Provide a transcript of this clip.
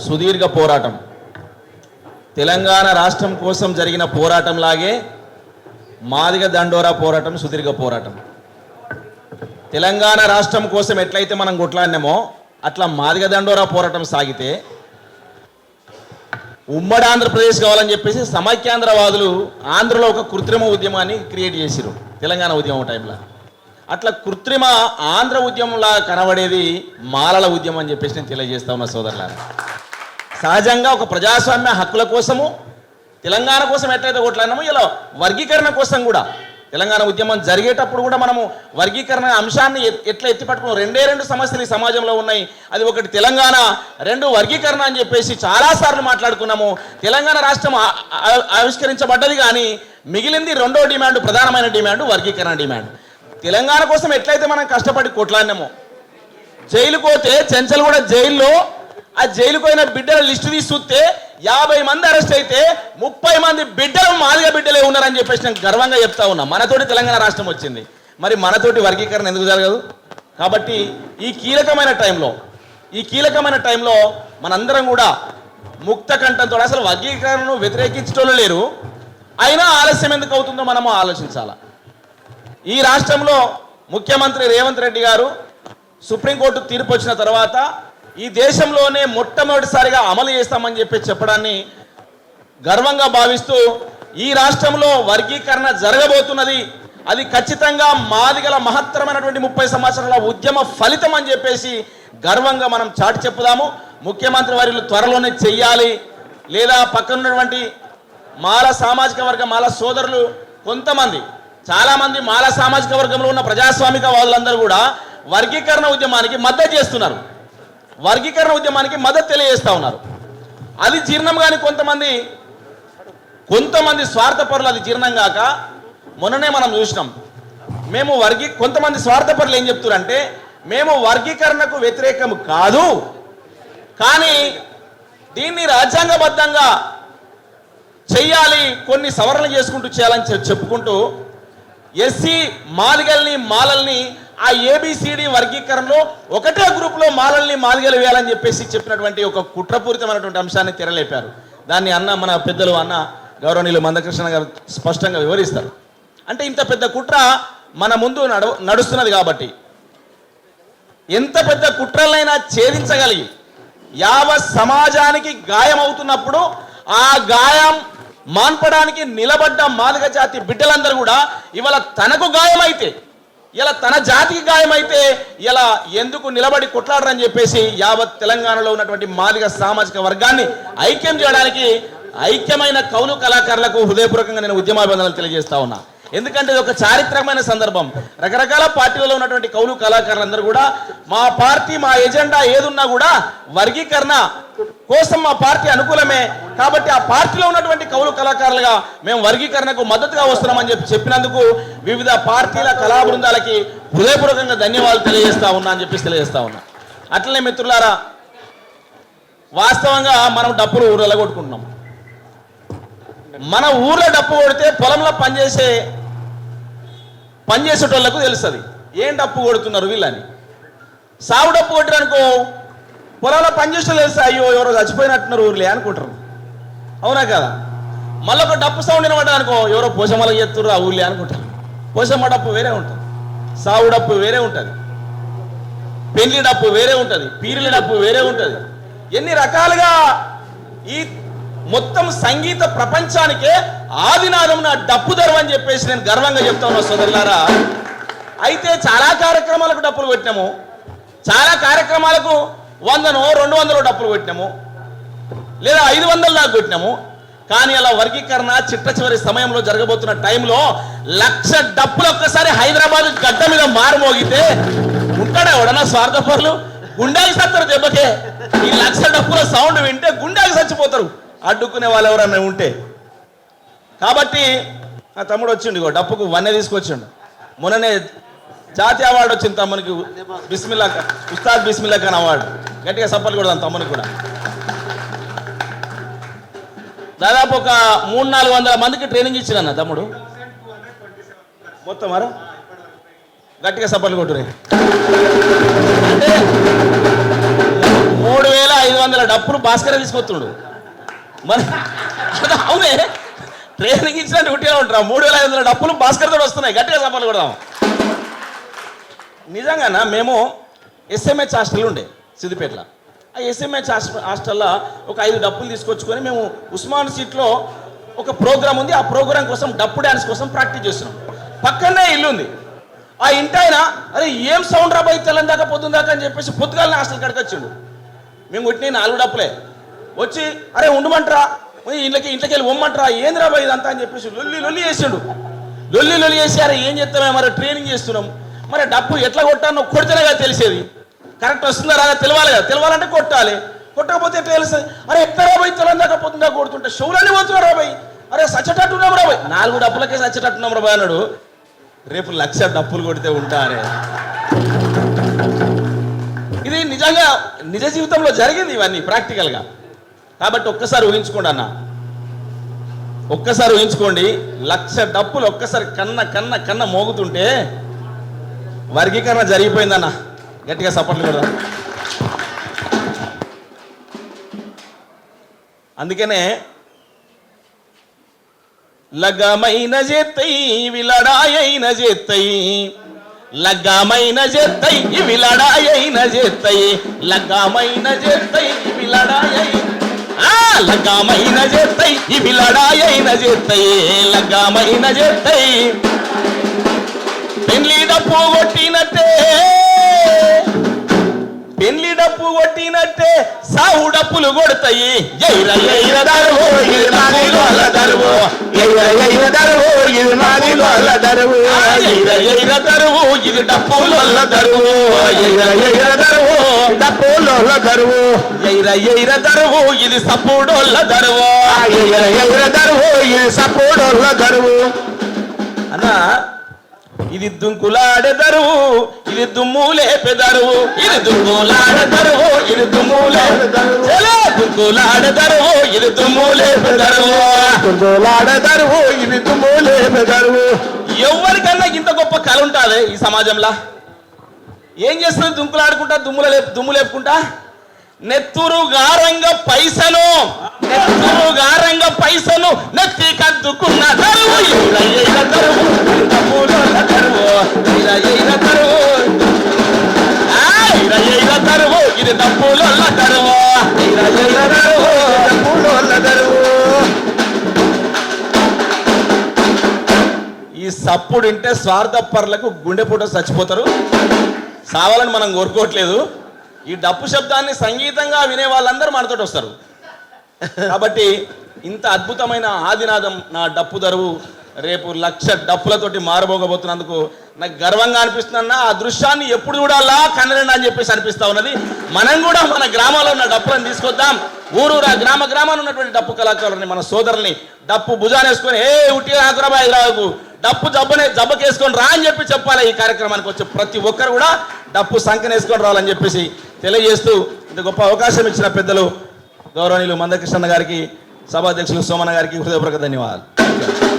సుదీర్ఘ పోరాటం. తెలంగాణ రాష్ట్రం కోసం జరిగిన పోరాటం లాగే మాదిగ దండోరా పోరాటం సుదీర్ఘ పోరాటం. తెలంగాణ రాష్ట్రం కోసం ఎట్లయితే మనం కొట్లాడినామో అట్లా మాదిగ దండోరా పోరాటం సాగితే ఉమ్మడి ఆంధ్రప్రదేశ్ కావాలని చెప్పేసి సమైక్యాంధ్రవాదులు ఆంధ్రలో ఒక కృత్రిమ ఉద్యమాన్ని క్రియేట్ చేసిరు తెలంగాణ ఉద్యమం టైంలో. అట్లా కృత్రిమ ఆంధ్ర ఉద్యమంలా కనబడేది మాలల ఉద్యమం అని చెప్పేసి నేను తెలియజేస్తా ఉన్నా సోదరులారా. సహజంగా ఒక ప్రజాస్వామ్య హక్కుల కోసము తెలంగాణ కోసం ఎట్లయితే కొట్లాడినామో ఇలా వర్గీకరణ కోసం కూడా తెలంగాణ ఉద్యమం జరిగేటప్పుడు కూడా మనము వర్గీకరణ అంశాన్ని ఎట్లా ఎత్తిపట్టుకున్నాం. రెండు సమస్యలు ఈ సమాజంలో ఉన్నాయి. అది ఒకటి తెలంగాణ, రెండు వర్గీకరణ అని చెప్పేసి చాలాసార్లు మాట్లాడుకున్నాము. తెలంగాణ రాష్ట్రం ఆవిష్కరించబడ్డది కానీ మిగిలింది రెండో డిమాండ్, ప్రధానమైన డిమాండ్ వర్గీకరణ డిమాండ్. తెలంగాణ కోసం ఎట్లయితే మనం కష్టపడి కొట్లాడినామో, జైలుకు పోతే చెంచల్ కూడా జైల్లో ఆ జైలుకు పోయిన బిడ్డల లిస్టు తీసి చూస్తే 50 మంది అరెస్ట్ అయితే 30 మంది బిడ్డలు మాదిగ బిడ్డలే ఉన్నారని చెప్పేసి నేను గర్వంగా చెప్తా ఉన్నా. మనతోటి తెలంగాణ రాష్ట్రం వచ్చింది, మరి మనతోటి వర్గీకరణ ఎందుకు జరగదు? కాబట్టి ఈ కీలకమైన టైంలో మనందరం కూడా ముక్త కంఠంతో, అసలు వర్గీకరణను వ్యతిరేకించడం లేరు, అయినా ఆలస్యం ఎందుకు అవుతుందో మనము ఆలోచించాలి. ఈ రాష్ట్రంలో ముఖ్యమంత్రి రేవంత్ రెడ్డి గారు సుప్రీంకోర్టు తీర్పు వచ్చిన తర్వాత ఈ దేశంలోనే మొట్టమొదటిసారిగా అమలు చేస్తామని చెప్పడాన్ని గర్వంగా భావిస్తూ ఈ రాష్ట్రంలో వర్గీకరణ జరగబోతున్నది. అది ఖచ్చితంగా మాదిగల మహత్తరమైనటువంటి 30 సంవత్సరాల ఉద్యమ ఫలితం అని చెప్పేసి గర్వంగా మనం చాటి చెప్పుదాము. ముఖ్యమంత్రి వారిని త్వరలోనే చెయ్యాలి. లేదా పక్కనున్నటువంటి మాల సామాజిక వర్గం మాల సోదరులు కొంతమంది, చాలామంది మాల సామాజిక వర్గంలో ఉన్న ప్రజాస్వామిక వాదులందరూ కూడా వర్గీకరణ ఉద్యమానికి మద్దతు చేస్తున్నారు, వర్గీకరణ ఉద్యమానికి మద్దతు తెలియజేస్తూ ఉన్నారు. అది జీర్ణం కానీ కొంతమంది స్వార్థపరులు అది జీర్ణం కాక మొన్ననే మనం చూసినాం. కొంతమంది స్వార్థపరులు ఏం చెప్తున్నారంటే మేము వర్గీకరణకు వ్యతిరేకం కాదు, కానీ దీన్ని రాజ్యాంగబద్ధంగా చెయ్యాలి, కొన్ని సవరణలు చేసుకుంటూ చేయాలని చెప్పుకుంటూ ఎస్సీ మాలల్ని ఆ ఏబిసిడి వర్గీకరణలో ఒకటే గ్రూప్లో మాదిగలు వేయాలని చెప్పేసి చెప్పినటువంటి ఒక కుట్రపూరితమైనటువంటి అంశాన్ని తెరలేపారు. దాన్ని మన పెద్దలు గౌరవనీయులు మందకృష్ణ గారు స్పష్టంగా వివరిస్తారు. అంటే ఇంత పెద్ద కుట్ర మన ముందు నడుస్తున్నది కాబట్టి ఎంత పెద్ద కుట్రలైనా ఛేదించగలిగి యావత్ సమాజానికి గాయం అవుతున్నప్పుడు ఆ గాయం మాన్పడానికి నిలబడ్డ మాదిగ జాతి బిడ్డలందరూ కూడా ఇవాళ తనకు గాయమైతే, ఇలా తన జాతికి గాయమైతే ఇలా ఎందుకు నిలబడి కొట్లాడరని చెప్పేసి యావత్ తెలంగాణలో ఉన్నటువంటి మాదిగ సామాజిక వర్గాన్ని ఐక్యం చేయడానికి ఐక్యమైన కౌలు కళాకారులకు హృదయపూర్వకంగా నేను ఉద్యమాభివందనలు తెలియజేస్తా ఉన్నా. ఎందుకంటే ఇది ఒక చారిత్రకమైన సందర్భం. రకరకాల పార్టీలలో ఉన్నటువంటి కౌలు కళాకారులందరూ కూడా మా పార్టీ మా ఎజెండా ఏదున్నా కూడా వర్గీకరణ కోసం మా పార్టీ అనుకూలమే, కాబట్టి ఆ పార్టీలో ఉన్నటువంటి కౌలు కళాకారులుగా మేము వర్గీకరణకు మద్దతుగా వస్తున్నామని చెప్పినందుకు వివిధ పార్టీల కళా బృందాలకి హృదయపూర్వకంగా ధన్యవాదాలు తెలియజేస్తా ఉన్నా అని చెప్పేసి తెలియజేస్తా ఉన్నా. అట్లనే మిత్రులారా, వాస్తవంగా మనం డప్పులు ఊళ్ళో కొట్టుకుంటున్నాం. మన ఊర్లో డప్పు కొడితే పొలంలో పనిచేసేటోళ్లకు తెలుస్తుంది ఏం డప్పు కొడుతున్నారు వీళ్ళని. సాగు డప్పు కొట్టారనుకో పొలంలో పనిచేసే తెలుసు, అయ్యో ఎవరో చచ్చిపోయినట్టున్నారు ఊర్లే అనుకుంటారు, అవునా కదా. మళ్ళీ ఒక డప్పు సౌండ్ వినబడ్డా అనుకో ఎవరో పోషమ్మల చేస్తుర్రు ఆ ఊర్లే అనుకుంటారు. పోషమ్మ డప్పు వేరే ఉంటుంది, సాగు డప్పు వేరే ఉంటుంది, పెళ్లి డప్పు వేరే ఉంటుంది, పీరిల డప్పు వేరే ఉంటుంది. ఎన్ని రకాలుగా ఈ మొత్తం సంగీత ప్రపంచానికే ఆదినాదం నా డప్పు ధర్మం అని చెప్పేసి నేను గర్వంగా చెప్తా ఉన్నా సోదరులారా. అయితే చాలా కార్యక్రమాలకు డప్పులు కొట్టినాము, చాలా కార్యక్రమాలకు 100-200 డప్పులు కొట్టినాము, లేదా 500 దాకా కొట్టినాము. కానీ అలా వర్గీకరణ చిట్ట చివరి సమయంలో జరగబోతున్న టైంలో 1,00,000 డప్పులు ఒక్కసారి హైదరాబాద్ గడ్డ మీద మారుమోగితే ఉంటాడా ఎవడన్నా స్వార్థపరులు? గుండాకి సత్తారు దెబ్బకే. ఈ 1,00,000 డప్పుల సౌండ్ వింటే గుండాకి చచ్చిపోతారు అడ్డుకునే వాళ్ళు ఎవరన్నా ఉంటే. కాబట్టి ఆ తమ్ముడు వచ్చిండు డప్పుకు వన్నె తీసుకొచ్చిండు. మొన్ననే జాతీయ అవార్డు వచ్చింది తమ్మునికి, ఉస్తాద్ బిస్మిల్లా ఖాన్ అవార్డు. గట్టిగా సపోర్ట్ కూడా తమ్మునికి కూడా. దాదాపు ఒక 300-400 మందికి ట్రైనింగ్ ఇచ్చిన తమ్ముడు మొత్తం. మరో గట్టిగా సపోర్ట్ కొట్టురే. అంటే 3,500 3,500 డప్పులు భాస్కర్ తీసుకొస్తుండు మన అవునే ట్రైనింగ్ ఇచ్చిన డ్యూటీలో ఉంటాం 3,500 డప్పులు భాస్కర్ తోటి వస్తున్నాయి గట్టిగా సఫలు కొడదాం నిజంగానా మేము ఎస్ఎంహెచ్ హాస్టల్ ఉండే సిద్దిపేటలో ఆ ఎస్ఎంహెచ్ హాస్టల్లో ఒక 5 డప్పులు తీసుకొచ్చుకొని మేము ఉస్మాన్ సీట్లో ఒక ప్రోగ్రామ్ ఉంది ఆ ప్రోగ్రామ్ కోసం డప్పు డ్యాన్స్ కోసం ప్రాక్టీస్ చేస్తున్నాం పక్కనే ఇల్లు ఉంది ఆ ఇంటి ఆయన అరే ఏం సౌండ్ రాబాయి తెల్లని దాకా పొద్దున్న దాకా అని చెప్పేసి పొద్దుగాలని హాస్టల్ కాడికి వచ్చిండు మేము కొట్టిన 4 డప్పులే వచ్చి అరే ఉండమంటరా ఇంట్లోకి వెళ్ళి ఉమ్మంటరా ఏంది రాబాయి ఇదంతా అని చెప్పేసి లొల్లి చేసిండు లొల్లి చేసి అరే ఏం చేస్తామే మరి ట్రైనింగ్ చేస్తున్నాం మరి డప్పు ఎట్లా కొట్టానో కొడితేనే కదా తెలిసేది కరెక్ట్ వస్తుందా రాదా తెలియాలి కదా తెలియాలంటే కొట్టాలి కొట్టకపోతే ఎట్లా తెలుస్తుంది అరే ఎట్లా రాబాయి తెల్లని దాకా పొద్దున్న కొడుతుంటే షౌలన్నీ పోతున్నారు రాబాయి అరే సచ్చటట్టున్నాం రాబాయి 4 డప్పులకే సచ్చటట్టున్నాం రాబాయి అన్నాడు రేపు 1,00,000 డప్పులు కొడితే ఉంటారే ఇది నిజంగా నిజ జీవితంలో జరిగింది ఇవన్నీ ప్రాక్టికల్గా కాబట్టి ఒక్కసారి ఊహించుకోండి అన్న ఒక్కసారి ఊహించుకోండి 1,00,000 డప్పులు ఒక్కసారి కన్న మోగుతుంటే వర్గీకరణ జరిగిపోయిందన్న గట్టిగా సపోర్ట్లు కూడా అందుకనే లగ్గమైన చేత్తై ఇవి లడాయైన చేత్తై లగ్గమైన చేత్తై ఇవి లడాయైన చేత్తై లగ్గమైన చేత్తై ఇవి లడాయై లగ్గమైన చేత్తై ఇవి లడాయైన చేత్తై లగ్గమైన చేత్తై పెళ్లి డప్పు కొట్టినట్టే పెళ్లి డప్పు కొట్టినట్టే సావు డప్పులు కొడతాయి ఎయిర ఎయిర దరువు ఇది నాదిలో దరువు ఎయిర ఎయిర దరువు ఇది నాదిలో దరువు ఎయిర ఎయిర దరువు ఇది డప్పులో దరువు ఎయిర ఎయిర దరువు డప్పులో దరువు ఎయిర ఎయిర దరువు ఇది సప్పుడోళ్ళ దరువు ఎయిర ఎయిర దరువు ఇది సప్పుడోళ్ళ దరువు అన్నా ఇది దుంకులాడెదరువు ఇది దుమ్ములేపెదరువు ఇది దుమ్ములాడెదరువు ఇది దుమ్ములేపెదరువు దుంకులాడెదరువు ఇది దుమ్ములేపెదరువు దుంకులాడెదరువు ఇది దుమ్ములేపెదరువు ఎవరికన్నా ఇంత గొప్ప కళ ఉంటుంది ఈ సమాజంలో ఏం చేస్తుంది దుంకులాడుకుంటా దుమ్ము లేపుకుంటా నెత్తురు గారంగ పైసను నెత్తి కద్దుకున్న దరువు దరువు ఇది డప్పుల దరువు ఈ సప్పుడు వింటే స్వార్థపరులకు గుండెపూట చచ్చిపోతారు సావాలని మనం కోరుకోవట్లేదు ఈ డప్పు శబ్దాన్ని సంగీతంగా వినే వాళ్ళందరూ మనతోటి వస్తారు కాబట్టి ఇంత అద్భుతమైన ఆదినాదం నా డప్పు దరువు రేపు 1,00,000 డప్పులతోటి మారబోగబోతున్నందుకు నాకు గర్వంగా అనిపిస్తుందన్న ఆ దృశ్యాన్ని ఎప్పుడు చూడాలా కన్నడండి అని చెప్పేసి అనిపిస్తా ఉన్నది మనం కూడా మన గ్రామాల్లో ఉన్న డప్పులను తీసుకొద్దాం ఊరూరా గ్రామాన్ని ఉన్నటువంటి డప్పు కళాకారులని మన సోదరుల్ని డప్పు భుజాన్ని వేసుకొని ఉట్టిగా హైదరాబాద్ హైదరాబాద్కు డప్పు జబ్బకేసుకొని రా అని చెప్పి చెప్పాలి ఈ కార్యక్రమానికి వచ్చే ప్రతి ఒక్కరు కూడా డప్పు సంఖ్యనేసుకొని రావాలని చెప్పేసి తెలియజేస్తూ ఇంత గొప్ప అవకాశం ఇచ్చిన పెద్దలు గౌరవనీయులు మందకృష్ణ గారికి సభాధ్యక్షులు సోమన్న గారికి హృదయపూర్వక ధన్యవాదాలు.